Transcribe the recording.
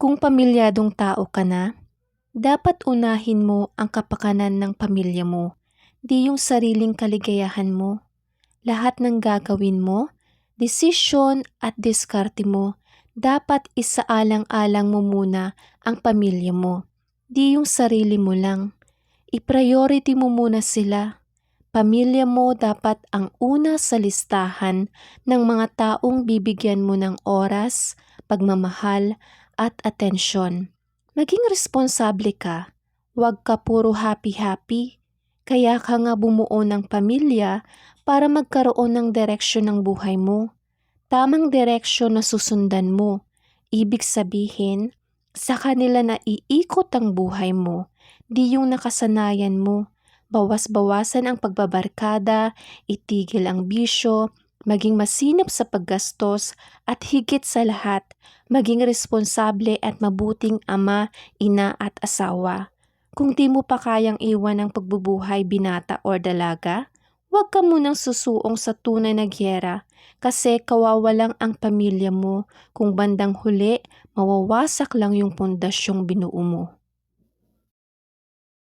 Kung pamilyadong tao ka na, dapat unahin mo ang kapakanan ng pamilya mo, di yung sariling kaligayahan mo. Lahat ng gagawin mo, desisyon at diskarte mo, dapat isaalang-alang mo muna ang pamilya mo, di yung sarili mo lang. I-priority mo muna sila. Pamilya mo dapat ang una sa listahan ng mga taong bibigyan mo ng oras, pagmamahal at atensyon. Maging responsable ka. Huwag ka puro happy-happy. Kaya ka nga bumuo ng pamilya para magkaroon ng direksyon ng buhay mo. Tamang direksyon na susundan mo. Ibig sabihin, sa kanila na iikot ang buhay mo, di yung nakasanayan mo. Bawas-bawasan ang pagbabarkada, itigil ang bisyo, maging masinop sa paggastos at higit sa lahat, maging responsable at mabuting ama, ina at asawa. Kung di mo pa kayang iwan ang pagbubuhay binata or dalaga, huwag ka munang susuong sa tunay na giyera kasi kawawalang ang pamilya mo kung bandang huli mawawasak lang yung pundasyong binuo mo.